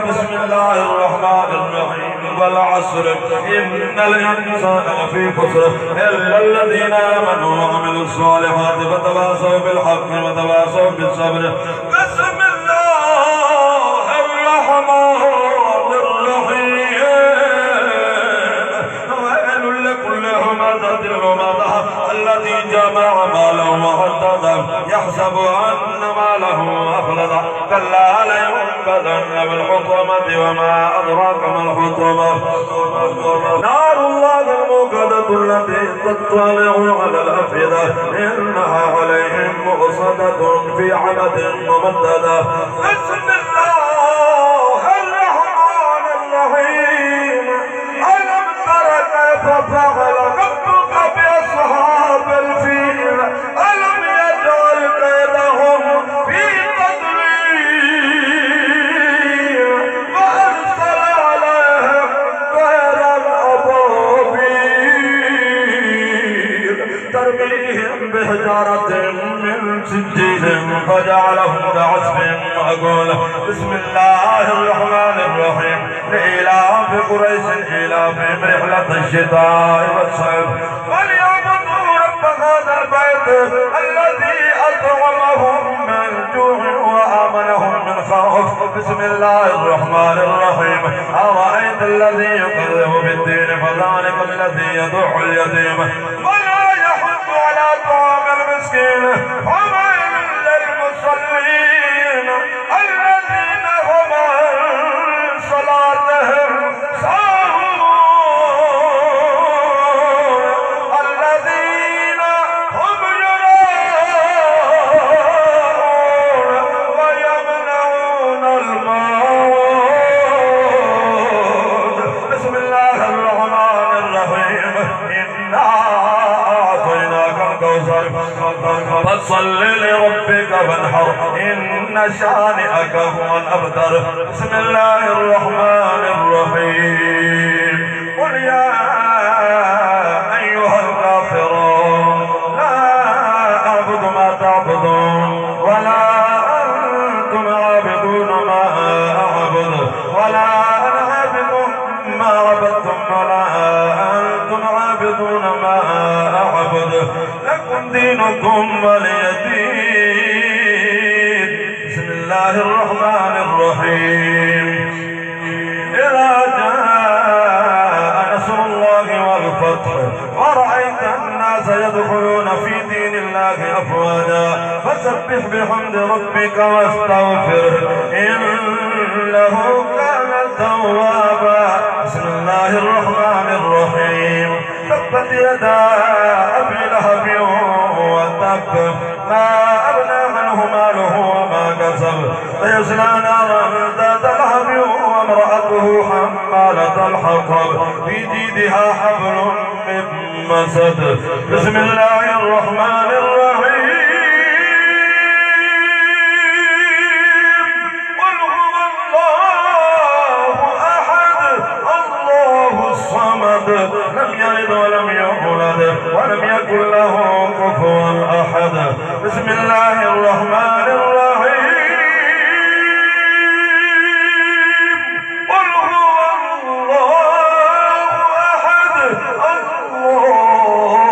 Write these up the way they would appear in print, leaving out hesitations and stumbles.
بسم الله الرحمن الرحيم والعصر إن الإنسان لفي خسر إلا الذين آمنوا وعملوا الصالحات وتواصوا بالحق وتواصوا بالصبر. بسم الله الرحمن الرحيم. ويل لكل همزة لمزة الذي جمع ماله وعدده يحسب أن ماله أخلده كلا لينبذن بالحطمة وما أدراك ما الحطمة نار الله الموقدة التي تطلع على الأفئدة إنها عليهم مؤصدة في عمد ممددة. بسم الله الرحمن الرحيم. ألم تر كيف فعل ربك بأصحاب الفيل ألم يجعل كيدهم في تضليل وأرسل عليهم طيرا أبابيل ترميهم بحجارة من سجيل فجعلهم كعصف مأكول. بسم الله الرحمن الرحيم. لإيلاف قريش إيلافهم رحلة الشتاء والصيف فليعبدوا رب هذا البيت الذي أطعمهم من جوع وآمنهم من خوف. بسم الله الرحمن الرحيم. أرأيت الذي يكذب بالدين فذلك الذي يدع اليتيم ولا يحض على طعام المسكين وويل للمصلين الذين هم عن صلاتهم ساهون الذين هم يراءون ويمنعون الماعون. بسم الله الرحمن الرحيم. إنا أعطيناك الكوثر فصل لربك وانحر إن شانئك هو الأبتر. بسم الله الرحمن الرحيم. قل يا أيها الكافرون لا أعبد ما تعبدون ولا أنتم عابدون ما أعبد ولا أنا عابد ما عبدتم ولا أنتم عابدون ما أعبد لكم دينكم ولي دين. بسم الله الرحمن الرحيم. إذا جاء نصر الله والفتح ورأيت الناس يدخلون في دين الله أفواجا فسبح بحمد ربك واستغفره إنه كان توابا. بسم الله الرحمن الرحيم. تبت يدا أبي لهب وتب ما أغنى عنه ماله وما كسب سيصلى نارا ذات لهب وامرأته حمالة الحطب في جيدها حبل من مسد. بسم الله الرحمن الرحيم. قل هو الله أحد الله الصمد لم يلد ولم يولد ولم يكن له كفوا أحد. بسم الله الرحمن الرحيم. قل هو الله أحد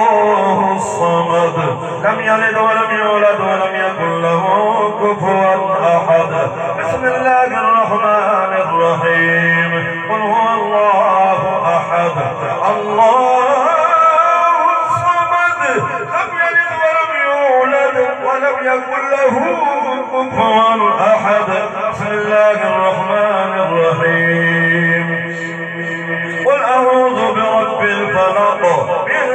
الله الصمد لم يلد ولم يولد ولم يكن له كفوا أحد. بسم الله الرحمن الرحيم. قل هو الله أحد الله الصمد لم يلد ولم يولد ولم يكن له كفوا أحد. بسم الله الرحمن الرحيم. قل أعوذ برب الفلق من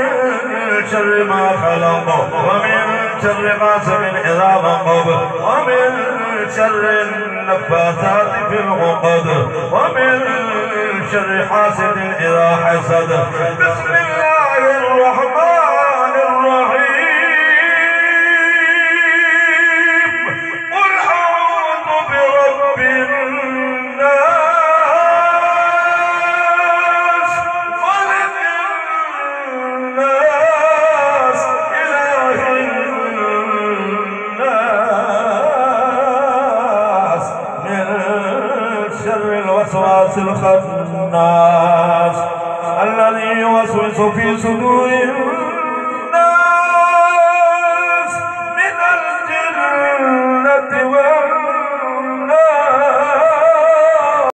شر ما خلق ومن شر غاسق إذا وقب ومن شر النفاثات في العقد ومن شر حاسد إذا حسد. بسم الله الرحمن الرحيم. قل أعوذ برب الناس ملك الناس إله الناس من الوسواس الخناس الذي يوسوس في صدور الناس من الجنة